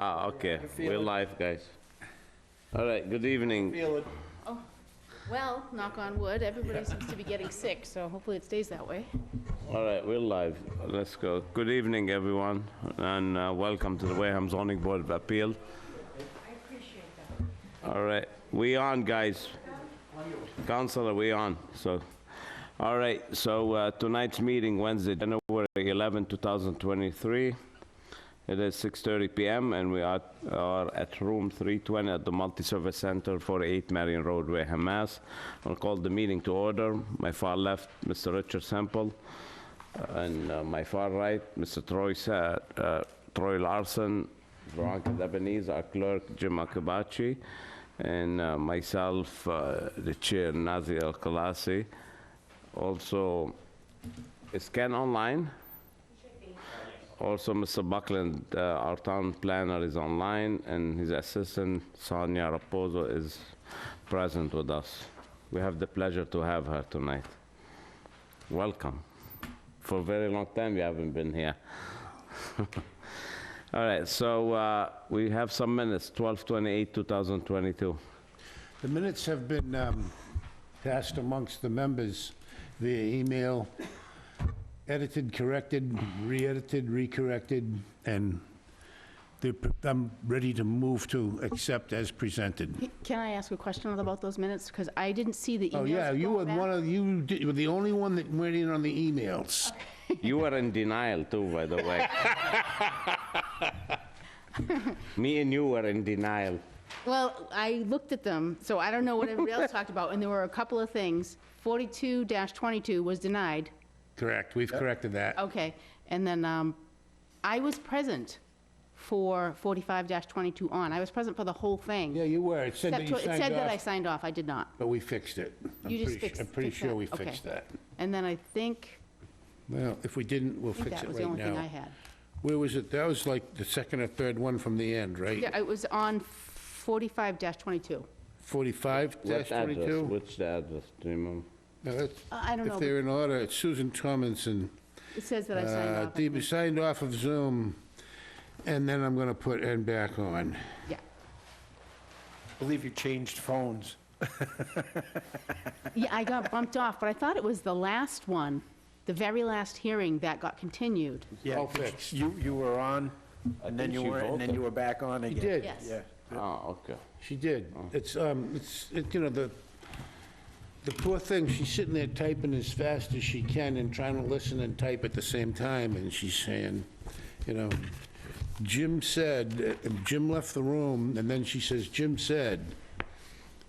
Ah, okay, we're live, guys. All right, good evening. Oh, well, knock on wood, everybody seems to be getting sick, so hopefully it stays that way. All right, we're live. Let's go. Good evening, everyone, and welcome to the Wareham Zoning Board of Appeal. I appreciate that. All right, we on, guys. Counselor, we on. So, all right, so tonight's meeting, Wednesday, January 11, 2023. It is 6:30 p.m. and we are at room 320 at the Multi-Service Center, 48 Marion Road, Wareham, Mass. I'll call the meeting to order. My far left, Mr. Richard Semple, and my far right, Mr. Troy Larson, Veronica Debonese, our clerk, Jim Akabachi, and myself, the chair, Nazi El-Khalasi. Also, is Ken online? Also, Mr. Buckland, our town planner, is online, and his assistant, Sonia Raposo, is present with us. We have the pleasure to have her tonight. Welcome. For a very long time, you haven't been here. All right, so we have some minutes, 12/28/2022. The minutes have been passed amongst the members via email, edited, corrected, re-edited, re-corrected, and I'm ready to move to accept as presented. Can I ask a question about those minutes? Because I didn't see the emails. Oh, yeah, you were going back. you were the only one that went in on the emails. You were in denial, too, by the way. Me and you were in denial. Well, I looked at them, so I don't know what everybody else talked about, and there were a couple of things. 42-22 was denied. Correct, we've corrected that. Okay, and then I was present for 45-22 on. I was present for the whole thing. Yeah, you were. It said that you It said that I signed off, signed off, I did not. but we fixed it. You just fixed I'm pretty fixed sure that? we Okay. fixed that. And then I think Well, if we didn't, we'll fix that it was the right only thing I now. had. Where was it? That was like the second or third one from the end, right? Yeah, it was on 45-22. 45-22? Which the address, do you remember? No, that's- I don't know, If they're in order, it's Susan Tomlinson. it says that I signed off. I Dee think. signed off of Zoom, and then I'm gonna put N back on. Yeah. I believe you changed phones. Yeah, I got bumped off, but I thought it was the last one, the very last hearing that got continued. Yeah, All fixed. You were on, and then think you she weren't, and then voted. you were back on again. did. Yes. Yeah. Oh, okay. She did. You know, the poor thing, she's sitting there typing as fast as she can and trying to listen and type at the same time, and she's saying, you know, Jim said, Jim left the room, and then she says, Jim said.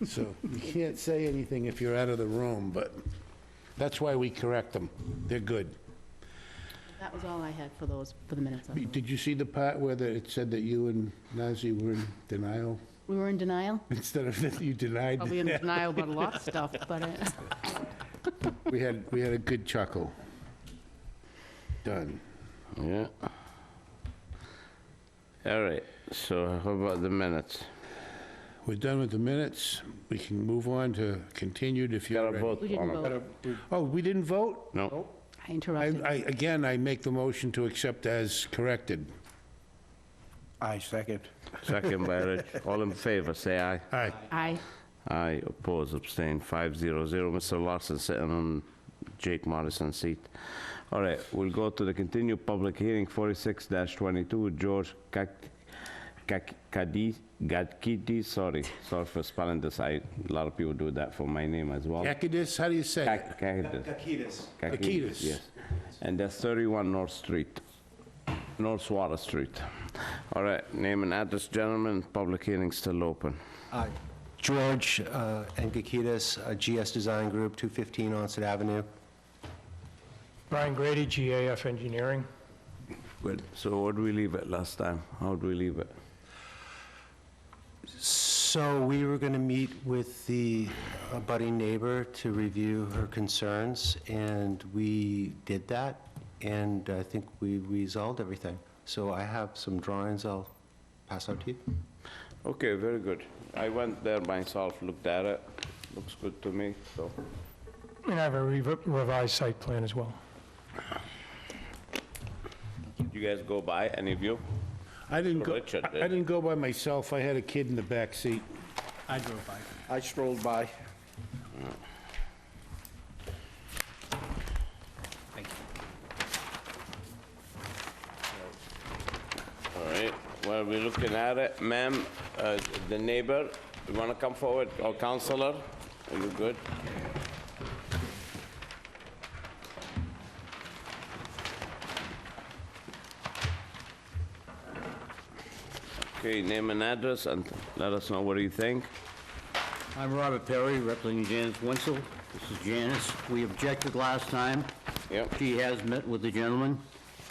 So you can't say anything if you're out of the room, but that's why we correct them. They're good. That was all I had for those, for the minutes. Did you see the part where it said that you and Nazi were in denial? We were in denial? Instead of that you denied? Probably in denial about a lot of stuff, but We had a good chuckle. Done. Yeah. All right, so how about the minutes? We're done with the minutes. We can move on to continued if you're Got a ready. vote we didn't on it. vote. Oh, we didn't vote? No. I interrupted. Again, I make the motion to accept as corrected. I second. Second by Rich. All in favor, say aye. Aye. Aye. Aye, oppose, abstain, 500. Mr. Larson sitting on Jake Morrison's seat. All right, we'll go to the continued public hearing, 46-22, George Gadkidi, sorry for spelling this. A lot of people do that for my name as well. Kakidis, how do you say it? Kakidis. Kakidis. Yes. And that's 31 North Street, North Water Street. All right, name and address, gentlemen, public hearing still open. George Engakitis, GS Design Group, 215 Onset Avenue. Brian Grady, GAF Engineering. Good, so where did we leave it last time? How did we leave it? So we were going to meet with the budding neighbor to review her concerns, and we did that, and I think we resolved everything. So I have some drawings I'll pass out to you. Okay, very good. I went there myself, looked at it, looks good to me, so. And I have a revised site plan as well. You guys go by, any of you? I didn't go, Richard I did. didn't go by myself, I had a kid in the back seat. I drove by. I strolled by. Thank you. All right, well, we're looking at it. Ma'am, the neighbor, you want to come forward? Or counselor? Are you good? Okay, name and address, and let us know what you think. I'm Robert Perry, representing Janice Wenzel. This is Janice. We objected last time. Yep. She has met with the gentleman.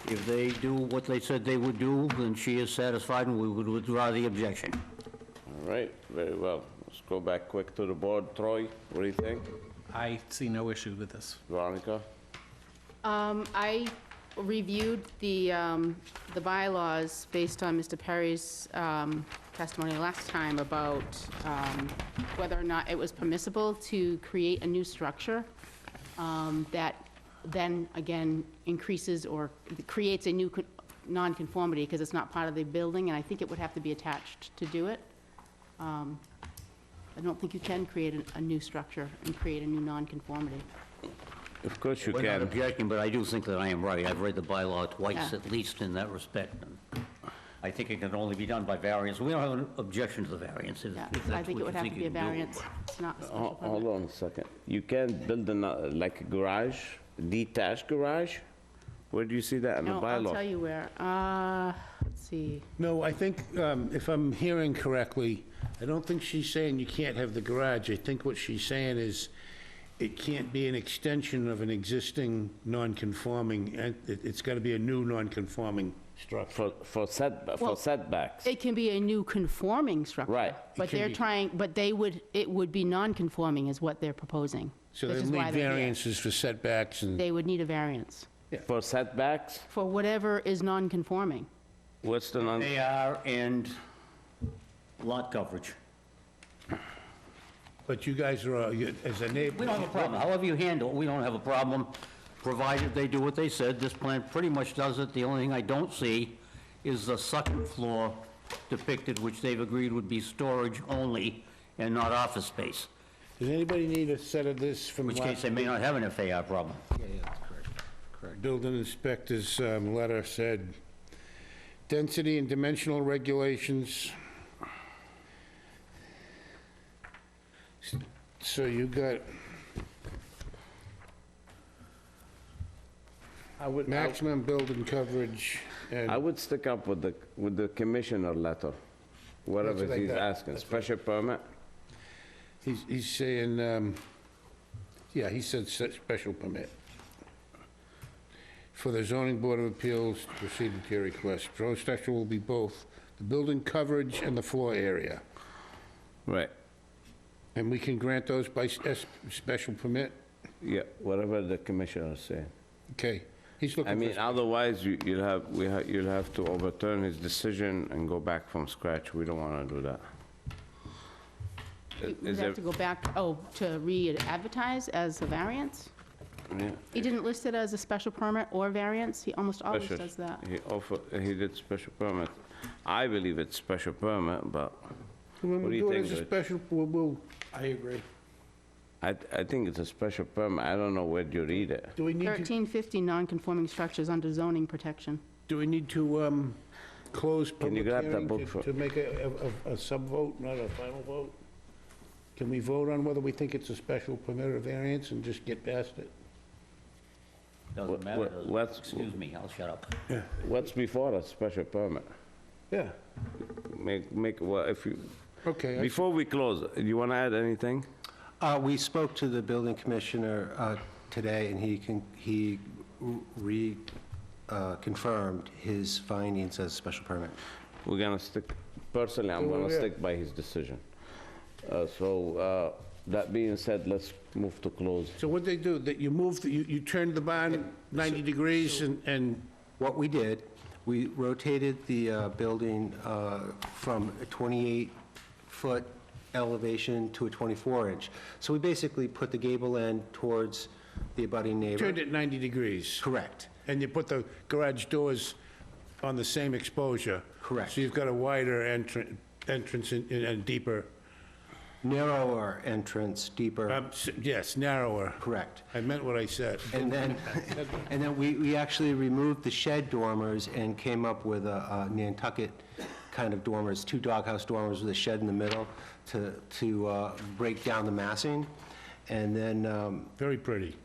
If they do what they said they would do, then she is satisfied, and we would withdraw the objection. All right, very well. Let's go back quick to the board. Troy, what do you think? I see no issue with this. Veronica? I reviewed the bylaws based on Mr. Perry's testimony last time about whether or not it was permissible to create a new structure that then, again, increases or creates a new nonconformity because it's not part of the building, and I think it would have to be attached to do it. I don't think you can create a new structure and create a new nonconformity. Of course you We're not can. objecting, but I do think that I am right. I've read the bylaw twice, Yeah. at least, in that respect. And I think it can only be done by variance. We don't have an objection to the variance, if Yeah, if I that's think it what would you have think to be you a can do. variance. It's not a special Hold permit. on a second. You can't build like a garage, detached garage? Where do you see that in the No, I'll tell bylaw? you where. Let's see. No, I think, if I'm hearing correctly, I don't think she's saying you can't have the garage. I think what she's saying is it can't be an extension of an existing non-conforming, it's got to be a new non-conforming structure. For Well, setbacks? It can be a new conforming structure. Right. But It can they're be- trying, but it would be non-conforming is what they're proposing. So which they'll is why need they're here. variances for setbacks and, They would need a variance For setbacks? for whatever is non-conforming. What's the non, AR and lot coverage. but you guys are, as a neighbor. We don't have a problem. However you handle it, we don't have a problem, provided they do what they said. This plan pretty much does it. The only thing I don't see is the second floor depicted, which they've agreed would be storage only and not office space, Does anybody need a set of this in from which case last they may not have an FAR problem. building inspector's letter said, density and dimensional regulations. So you got maximum building coverage I and, would stick up with the commissioner letter, whatever That's what I he's got. asking. Special permit? he's saying, yeah, he said special permit. For the zoning board of appeals to proceed with your request. Proposed structure will be both the building coverage and the floor area. Right. And we can grant those by special permit? Yeah, whatever the commissioner say. Okay, he's I looking mean, for, otherwise, you'll have to overturn his decision and go back from scratch. We don't want to do that. We'd Is have there- to go back, to re-advertise as a variance? Yeah. He didn't list it as a special permit or variance? He almost always Special. does that. He did special permit. I believe it's special permit, but when what do we you do it think, as a Rich? special, we'll, I agree. I think it's a special permit. I don't know where you read it. do we need to, 1350 non-conforming structures under zoning protection. close Can you public grab that hearing book for- to make a sub-vote, not a final vote? Can we vote on whether we think it's a special permit or variance and just get past it? Doesn't matter, does it? What's- Excuse me, I'll shut up. What's before a special permit? Yeah, Well, if you, okay. before we close, do you want to add anything? We spoke to the building commissioner today, and he confirmed his findings as special permit. We're gonna stick, personally, I'm gonna Yeah. stick by his decision. That being said, let's move to close. So what'd they do? That you moved, you turned the barn 90 degrees and, What we did, we rotated the building from a 28-foot elevation to a 24-inch. So we basically put the gable end towards the abutting neighbor. turned it 90 degrees? Correct. And you put the garage doors on the same exposure. Correct. So you've got a wider entrance and deeper, Narrower entrance, deeper, yes, narrower. correct. I meant what I said. And then we actually removed the shed dormers and came up with a Nantucket kind of dormers, 2 doghouse dormers with a shed in the middle to break down the massing. And then Very pretty.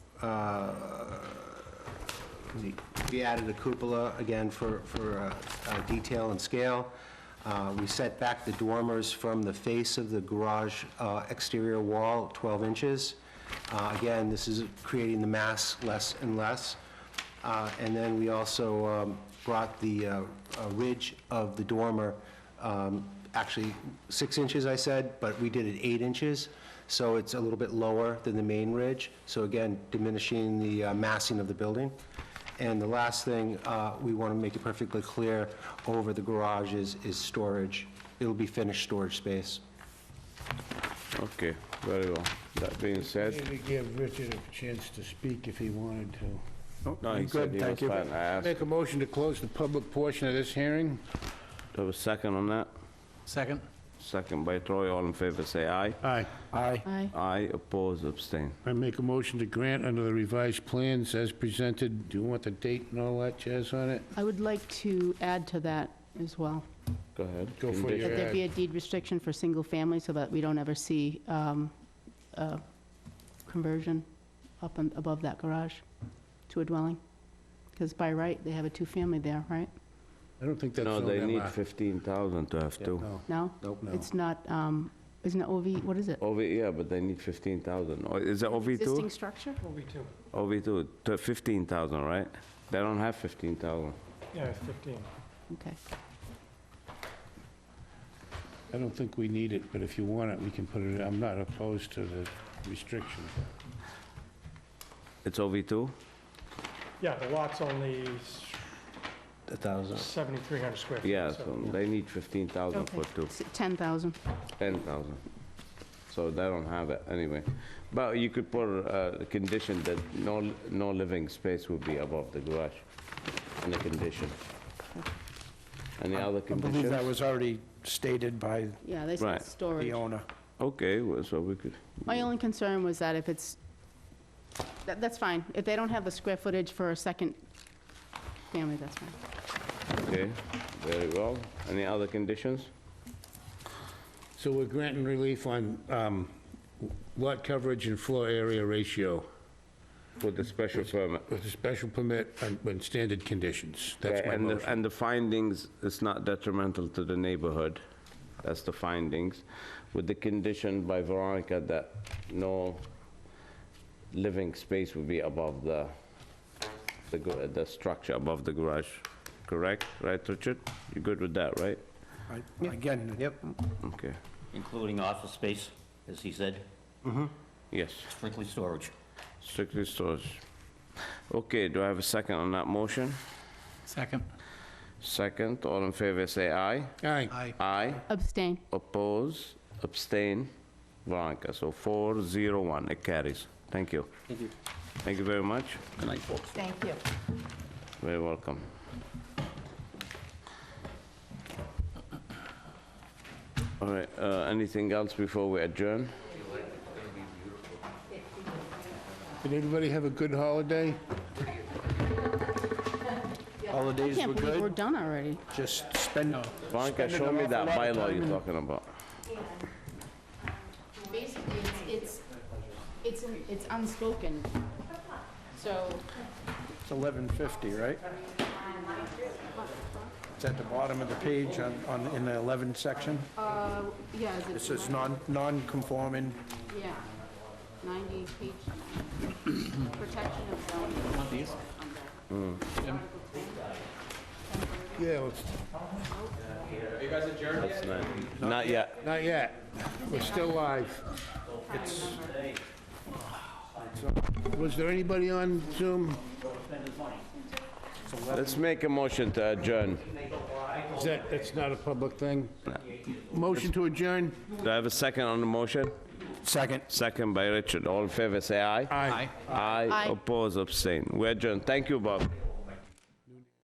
we added a cupola again for detail and scale. We set back the dormers from the face of the garage exterior wall 12 inches. Again, this is creating the mass less and less. And then we also brought the ridge of the dormer, actually 6 inches, I said, but we did it 8 inches, so it's a little bit lower than the main ridge. So again, diminishing the massing of the building. And the last thing, we want to make it perfectly clear, over the garage is storage. It'll be finished storage space. Okay, very well. That being said, Maybe give Richard a chance to speak if he wanted to. no, he said he was fine. I asked, Make a motion to close the public portion of this hearing? do I have a second on that? Second? Second by Troy, all in favor, say aye. Aye. Aye. Aye. Aye, oppose, abstain. I make a motion to grant under the revised plans as presented. Do you want the date and all that jazz on it? I would like to add to that as well, Go ahead. Go for Condition. your that there be ad. a deed restriction for single family so that we don't ever see a conversion up and above that garage to a dwelling. Because by right, they have a two-family there, right? I don't think that's No, on they that need lot. 15,000 to have two. No. No? Nope. No. It's not, isn't it OV, what is it? Yeah, but they need 15,000. Or is it Existing OV2? structure? OV2, to 15,000, right? They don't have 15,000. Yeah, 15. Okay. I don't think we need it, but if you want it, we can put it, I'm not opposed to the restriction. It's OV2? Yeah, the lot's only 1,000. 7,300 square feet. Yeah, so- so they need 15,000 Okay. for two. 10,000. 10,000. So they don't have it anyway. But you could put a condition that no living space would be above the garage in the condition. Any other I believe conditions? that was already stated by Yeah, they Right. said storage. the owner. Okay, well, so we could, My only concern was that if it's, that's fine. If they don't have the square footage for a second family, that's fine. okay, very well. Any other conditions? So we're granting relief on lot coverage and floor area ratio With the special permit? with a special permit and standard conditions. That's Okay, my and the- motion. And the findings, it's not detrimental to the neighborhood. That's the findings. With the condition by Veronica that no living space would be above the structure above the garage. Correct? Right, Richard? You good with that, right? Again, Yep. Okay. Including office space, as he said, Yes, strictly storage. strictly storage. Okay, do I have a second on that motion? Second? Second, all in favor, say aye. Aye. Aye. Aye. Abstain. Oppose, abstain, Veronica. So 401, it carries. Thank you. Thank you. Thank you very much. Good night, folks. Thank you. Very welcome. All right, anything else before we adjourn? Did everybody have a good holiday? holidays were Can't believe we're good. done already. Just spend, Veronica, Spending show an me awful that lot of bylaw time you're in- talking about. Basically, it's unspoken. So, it's 11:50, right? It's at the bottom of the page in the 11 section. yeah, It is it, says non-conforming. yeah, 90 page, protection of zoning. Want these? Jim? Yeah, That's not yet. not yet. We're still live. Was there anybody on Zoom? Let's make a motion to adjourn. That's not a public thing? Motion to adjourn? Do I have a second on the motion? Second. Second by Richard. All in favor, say aye. Aye. Aye. Aye. Oppose, abstain. We adjourn. Thank you, Bob.